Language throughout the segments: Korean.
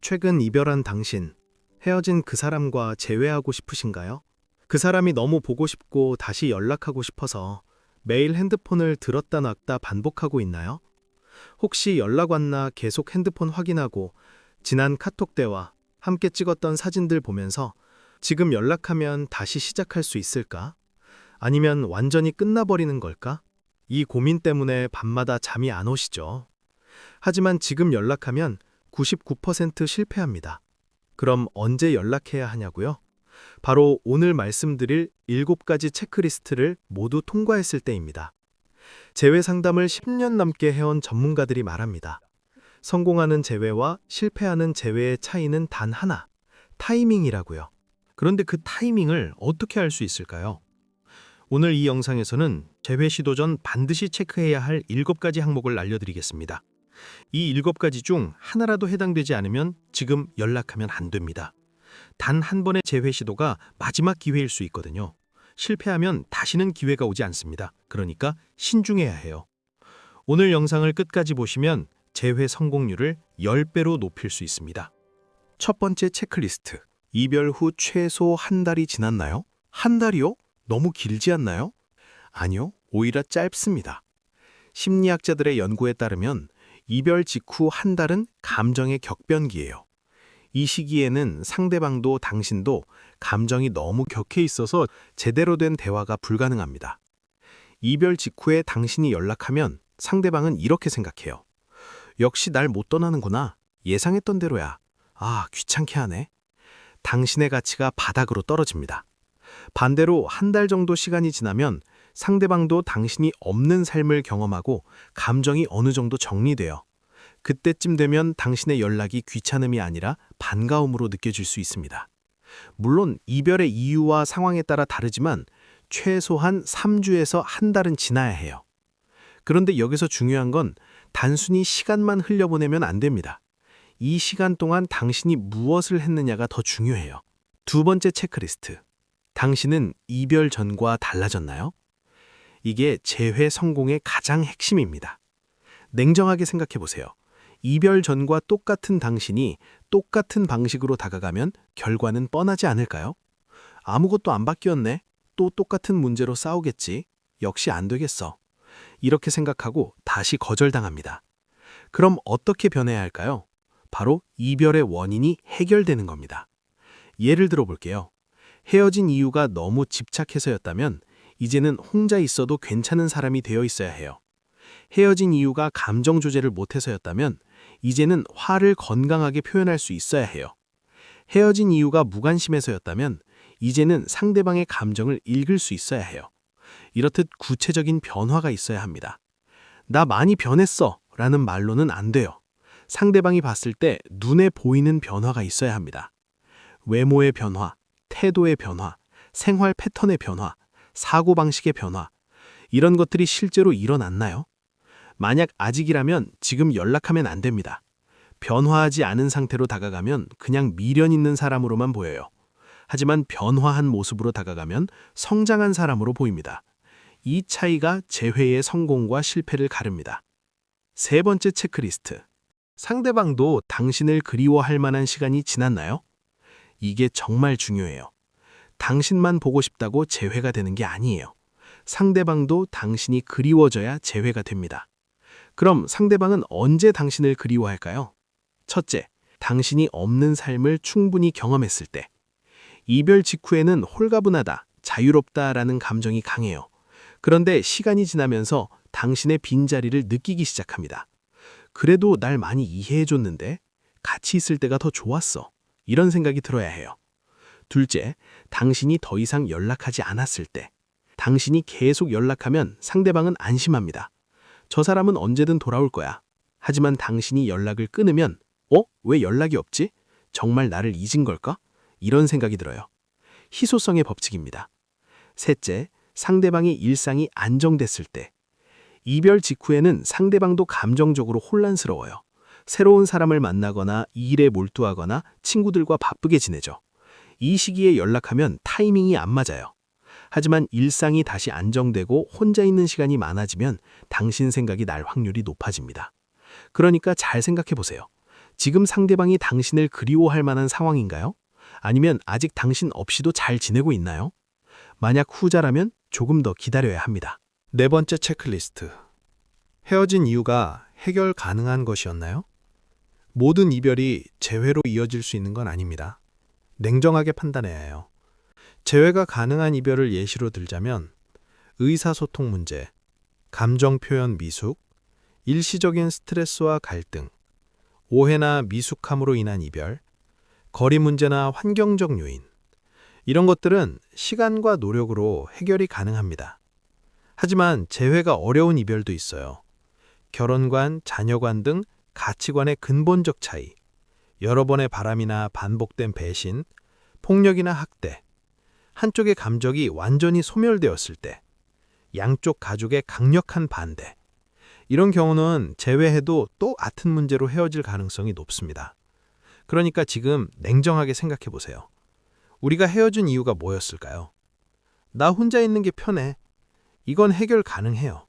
최근 이별한 당신, 헤어진 그 사람과 재회하고 싶으신가요? 그 사람이 너무 보고 싶고 다시 연락하고 싶어서 매일 핸드폰을 들었다 놨다 반복하고 있나요? 혹시 연락 왔나 계속 핸드폰 확인하고 지난 카톡 대화, 함께 찍었던 사진들 보면서 지금 연락하면 다시 시작할 수 있을까? 아니면 완전히 끝나버리는 걸까? 이 고민 때문에 밤마다 잠이 안 오시죠? 하지만 지금 연락하면 99% 실패합니다. 그럼 언제 연락해야 하냐고요? 바로 오늘 말씀드릴 7가지 체크리스트를 모두 통과했을 때입니다. 재회 상담을 10년 넘게 해온 전문가들이 말합니다. 성공하는 재회와 실패하는 재회의 차이는 단 하나, 타이밍이라고요. 그런데 그 타이밍을 어떻게 알 수 있을까요? 오늘 이 영상에서는 재회 시도 전 반드시 체크해야 할 7가지 항목을 알려드리겠습니다. 이 7가지 중 하나라도 해당되지 않으면 지금 연락하면 안 됩니다. 단 한 번의 재회 시도가 마지막 기회일 수 있거든요. 실패하면 다시는 기회가 오지 않습니다. 그러니까 신중해야 해요. 오늘 영상을 끝까지 보시면 재회 성공률을 10배로 높일 수 있습니다. 첫 번째 체크리스트. 이별 후 최소 한 달이 지났나요? 한 달이요? 너무 길지 않나요? 아니요, 오히려 짧습니다. 심리학자들의 연구에 따르면 이별 직후 한 달은 감정의 격변기예요. 이 시기에는 상대방도 당신도 감정이 너무 격해 있어서 제대로 된 대화가 불가능합니다. 이별 직후에 당신이 연락하면 상대방은 이렇게 생각해요. 역시 날 못 떠나는구나. 예상했던 대로야. 아, 귀찮게 하네. 당신의 가치가 바닥으로 떨어집니다. 반대로 한 달 정도 시간이 지나면 상대방도 당신이 없는 삶을 경험하고 감정이 어느 정도 정리돼요. 그때쯤 되면 당신의 연락이 귀찮음이 아니라 반가움으로 느껴질 수 있습니다. 물론 이별의 이유와 상황에 따라 다르지만 최소한 3주에서 한 달은 지나야 해요. 그런데 여기서 중요한 건 단순히 시간만 흘려보내면 안 됩니다. 이 시간 동안 당신이 무엇을 했느냐가 더 중요해요. 두 번째 체크리스트. 당신은 이별 전과 달라졌나요? 이게 재회 성공의 가장 핵심입니다. 냉정하게 생각해 보세요. 이별 전과 똑같은 당신이 똑같은 방식으로 다가가면 결과는 뻔하지 않을까요? 아무것도 안 바뀌었네. 또 똑같은 문제로 싸우겠지. 역시 안 되겠어. 이렇게 생각하고 다시 거절당합니다. 그럼 어떻게 변해야 할까요? 바로 이별의 원인이 해결되는 겁니다. 예를 들어 볼게요. 헤어진 이유가 너무 집착해서였다면 이제는 혼자 있어도 괜찮은 사람이 되어 있어야 해요. 헤어진 이유가 감정 조절을 못해서였다면 이제는 화를 건강하게 표현할 수 있어야 해요. 헤어진 이유가 무관심해서였다면 이제는 상대방의 감정을 읽을 수 있어야 해요. 이렇듯 구체적인 변화가 있어야 합니다. 나 많이 변했어 라는 말로는 안 돼요. 상대방이 봤을 때 눈에 보이는 변화가 있어야 합니다. 외모의 변화, 태도의 변화, 생활 패턴의 변화, 사고방식의 변화, 이런 것들이 실제로 일어났나요? 만약 아직이라면 지금 연락하면 안 됩니다. 변화하지 않은 상태로 다가가면 그냥 미련 있는 사람으로만 보여요. 하지만 변화한 모습으로 다가가면 성장한 사람으로 보입니다. 이 차이가 재회의 성공과 실패를 가릅니다. 세 번째 체크리스트. 상대방도 당신을 그리워할 만한 시간이 지났나요? 이게 정말 중요해요. 당신만 보고 싶다고 재회가 되는 게 아니에요. 상대방도 당신이 그리워져야 재회가 됩니다. 그럼 상대방은 언제 당신을 그리워할까요? 첫째, 당신이 없는 삶을 충분히 경험했을 때. 이별 직후에는 홀가분하다, 자유롭다라는 감정이 강해요. 그런데 시간이 지나면서 당신의 빈자리를 느끼기 시작합니다. 그래도 날 많이 이해해줬는데, 같이 있을 때가 더 좋았어. 이런 생각이 들어야 해요. 둘째, 당신이 더 이상 연락하지 않았을 때. 당신이 계속 연락하면 상대방은 안심합니다. 저 사람은 언제든 돌아올 거야. 하지만 당신이 연락을 끊으면 왜 연락이 없지? 정말 나를 잊은 걸까? 이런 생각이 들어요. 희소성의 법칙입니다. 셋째, 상대방의 일상이 안정됐을 때. 이별 직후에는 상대방도 감정적으로 혼란스러워요. 새로운 사람을 만나거나 일에 몰두하거나 친구들과 바쁘게 지내죠. 이 시기에 연락하면 타이밍이 안 맞아요. 하지만 일상이 다시 안정되고 혼자 있는 시간이 많아지면 당신 생각이 날 확률이 높아집니다. 그러니까 잘 생각해 보세요. 지금 상대방이 당신을 그리워할 만한 상황인가요? 아니면 아직 당신 없이도 잘 지내고 있나요? 만약 후자라면 조금 더 기다려야 합니다. 네 번째 체크리스트. 헤어진 이유가 해결 가능한 것이었나요? 모든 이별이 재회로 이어질 수 있는 건 아닙니다. 냉정하게 판단해야 해요. 재회가 가능한 이별을 예시로 들자면 의사소통 문제, 감정 표현 미숙, 일시적인 스트레스와 갈등, 오해나 미숙함으로 인한 이별, 거리 문제나 환경적 요인, 이런 것들은 시간과 노력으로 해결이 가능합니다. 하지만 재회가 어려운 이별도 있어요. 결혼관, 자녀관 등 가치관의 근본적 차이, 여러 번의 바람이나 반복된 배신, 폭력이나 학대, 한쪽의 감정이 완전히 소멸되었을 때, 양쪽 가족의 강력한 반대, 이런 경우는 재회해도 또 같은 문제로 헤어질 가능성이 높습니다. 그러니까 지금 냉정하게 생각해 보세요. 우리가 헤어진 이유가 뭐였을까요? 나 혼자 있는 게 편해. 이건 해결 가능해요.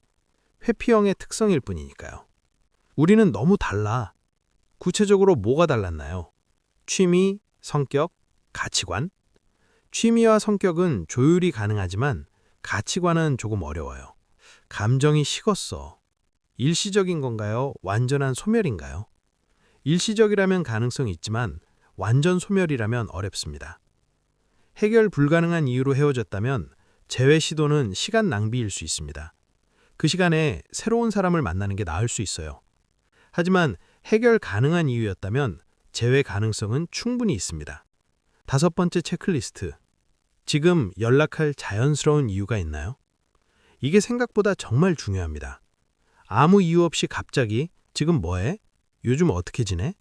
회피형의 특성일 뿐이니까요. 우리는 너무 달라. 구체적으로 뭐가 달랐나요? 취미, 성격, 가치관? 취미와 성격은 조율이 가능하지만 가치관은 조금 어려워요. 감정이 식었어. 일시적인 건가요? 완전한 소멸인가요? 일시적이라면 가능성이 있지만 완전 소멸이라면 어렵습니다. 해결 불가능한 이유로 헤어졌다면 재회 시도는 시간 낭비일 수 있습니다. 그 시간에 새로운 사람을 만나는 게 나을 수 있어요. 하지만 해결 가능한 이유였다면 재회 가능성은 충분히 있습니다. 다섯 번째 체크리스트. 지금 연락할 자연스러운 이유가 있나요? 이게 생각보다 정말 중요합니다. 아무 이유 없이 갑자기 지금 뭐해? 요즘 어떻게 지내?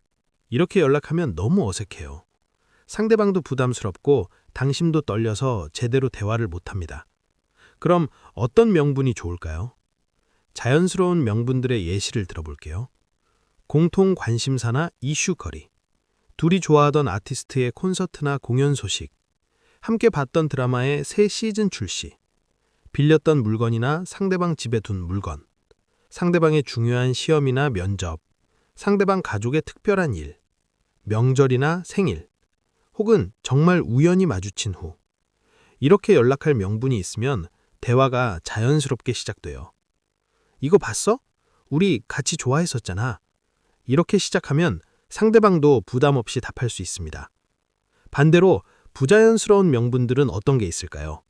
이렇게 연락하면 너무 어색해요. 상대방도 부담스럽고 당신도 떨려서 제대로 대화를 못합니다. 그럼 어떤 명분이 좋을까요? 자연스러운 명분들의 예시를 들어볼게요. 공통 관심사나 이슈 거리, 둘이 좋아하던 아티스트의 콘서트나 공연 소식, 함께 봤던 드라마의 새 시즌 출시, 빌렸던 물건이나 상대방 집에 둔 물건, 상대방의 중요한 시험이나 면접, 상대방 가족의 특별한 일, 명절이나 생일, 혹은 정말 우연히 마주친 후. 이렇게 연락할 명분이 있으면 대화가 자연스럽게 시작돼요. 이거 봤어? 우리 같이 좋아했었잖아. 이렇게 시작하면 상대방도 부담 없이 답할 수 있습니다. 반대로 부자연스러운 명분들은 어떤 게 있을까요?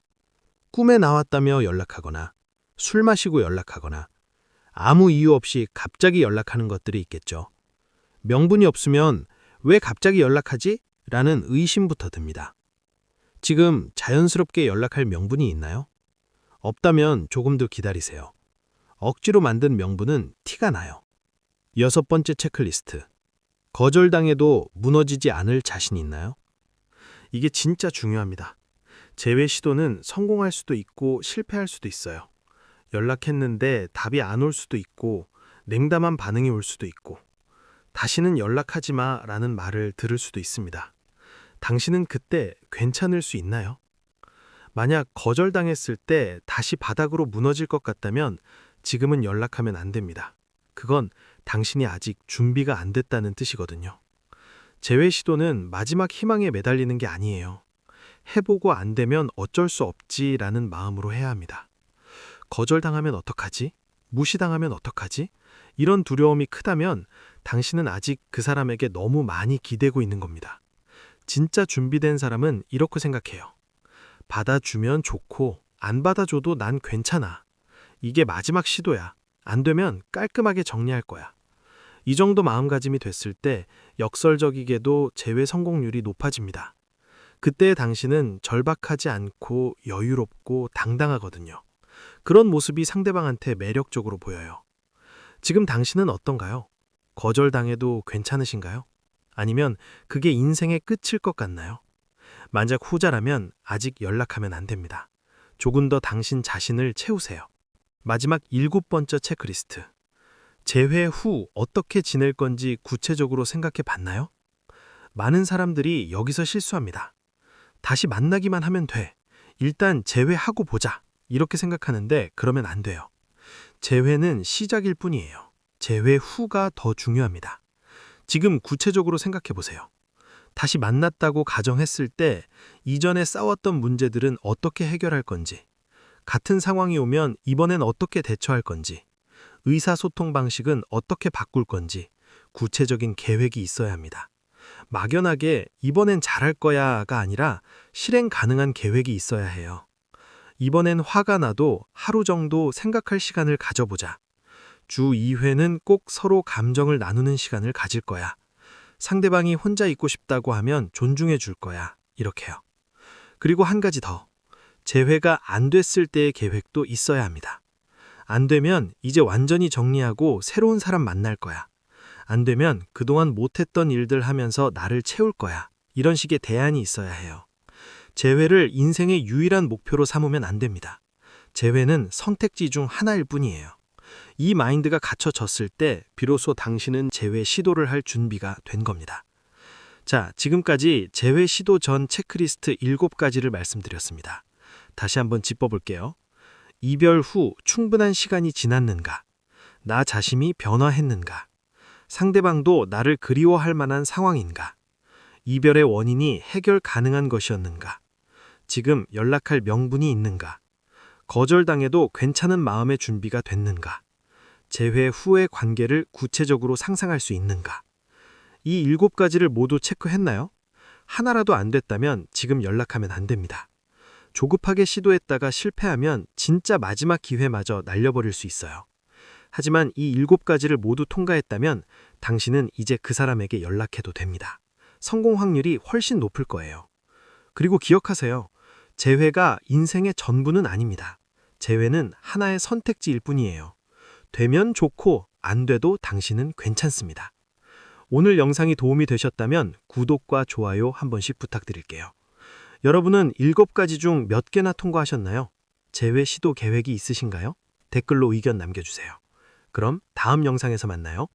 꿈에 나왔다며 연락하거나, 술 마시고 연락하거나, 아무 이유 없이 갑자기 연락하는 것들이 있겠죠. 명분이 없으면 왜 갑자기 연락하지? 라는 의심부터 듭니다. 지금 자연스럽게 연락할 명분이 있나요? 없다면 조금 더 기다리세요. 억지로 만든 명분은 티가 나요. 여섯 번째 체크리스트. 거절당해도 무너지지 않을 자신 있나요? 이게 진짜 중요합니다. 재회 시도는 성공할 수도 있고 실패할 수도 있어요. 연락했는데 답이 안 올 수도 있고 냉담한 반응이 올 수도 있고 다시는 연락하지 마 라는 말을 들을 수도 있습니다. 당신은 그때 괜찮을 수 있나요? 만약 거절당했을 때 다시 바닥으로 무너질 것 같다면 지금은 연락하면 안 됩니다. 그건 당신이 아직 준비가 안 됐다는 뜻이거든요. 재회 시도는 마지막 희망에 매달리는 게 아니에요. 해보고 안 되면 어쩔 수 없지라는 마음으로 해야 합니다. 거절당하면 어떡하지? 무시당하면 어떡하지? 이런 두려움이 크다면 당신은 아직 그 사람에게 너무 많이 기대고 있는 겁니다. 진짜 준비된 사람은 이렇게 생각해요. 받아주면 좋고 안 받아줘도 난 괜찮아. 이게 마지막 시도야. 안 되면 깔끔하게 정리할 거야. 이 정도 마음가짐이 됐을 때 역설적이게도 재회 성공률이 높아집니다. 그때 당신은 절박하지 않고 여유롭고 당당하거든요. 그런 모습이 상대방한테 매력적으로 보여요. 지금 당신은 어떤가요? 거절당해도 괜찮으신가요? 아니면 그게 인생의 끝일 것 같나요? 만약 후자라면 아직 연락하면 안 됩니다. 조금 더 당신 자신을 채우세요. 마지막 7번째 체크리스트. 재회 후 어떻게 지낼 건지 구체적으로 생각해 봤나요? 많은 사람들이 여기서 실수합니다. 다시 만나기만 하면 돼. 일단 재회하고 보자. 이렇게 생각하는데 그러면 안 돼요. 재회는 시작일 뿐이에요. 재회 후가 더 중요합니다. 지금 구체적으로 생각해 보세요. 다시 만났다고 가정했을 때 이전에 싸웠던 문제들은 어떻게 해결할 건지, 같은 상황이 오면 이번엔 어떻게 대처할 건지, 의사소통 방식은 어떻게 바꿀 건지 구체적인 계획이 있어야 합니다. 막연하게 이번엔 잘할 거야가 아니라 실행 가능한 계획이 있어야 해요. 이번엔 화가 나도 하루 정도 생각할 시간을 가져보자. 주 2회는 꼭 서로 감정을 나누는 시간을 가질 거야. 상대방이 혼자 있고 싶다고 하면 존중해 줄 거야. 이렇게요. 그리고 한 가지 더. 재회가 안 됐을 때의 계획도 있어야 합니다. 안 되면 이제 완전히 정리하고 새로운 사람 만날 거야. 안 되면 그동안 못했던 일들 하면서 나를 채울 거야. 이런 식의 대안이 있어야 해요. 재회를 인생의 유일한 목표로 삼으면 안 됩니다. 재회는 선택지 중 하나일 뿐이에요. 이 마인드가 갖춰졌을 때 비로소 당신은 재회 시도를 할 준비가 된 겁니다. 자, 지금까지 재회 시도 전 체크리스트 7가지를 말씀드렸습니다. 다시 한번 짚어볼게요. 이별 후 충분한 시간이 지났는가? 나 자신이 변화했는가? 상대방도 나를 그리워할 만한 상황인가? 이별의 원인이 해결 가능한 것이었는가? 지금 연락할 명분이 있는가? 거절당해도 괜찮은 마음의 준비가 됐는가? 재회 후의 관계를 구체적으로 상상할 수 있는가? 이 7가지를 모두 체크했나요? 하나라도 안 됐다면 지금 연락하면 안 됩니다. 조급하게 시도했다가 실패하면 진짜 마지막 기회마저 날려버릴 수 있어요. 하지만 이 7가지를 모두 통과했다면 당신은 이제 그 사람에게 연락해도 됩니다. 성공 확률이 훨씬 높을 거예요. 그리고 기억하세요. 재회가 인생의 전부는 아닙니다. 재회는 하나의 선택지일 뿐이에요. 되면 좋고 안 돼도 당신은 괜찮습니다. 오늘 영상이 도움이 되셨다면 구독과 좋아요 한 번씩 부탁드릴게요. 여러분은 7가지 중 몇 개나 통과하셨나요? 재회 시도 계획이 있으신가요? 댓글로 의견 남겨주세요. 그럼 다음 영상에서 만나요.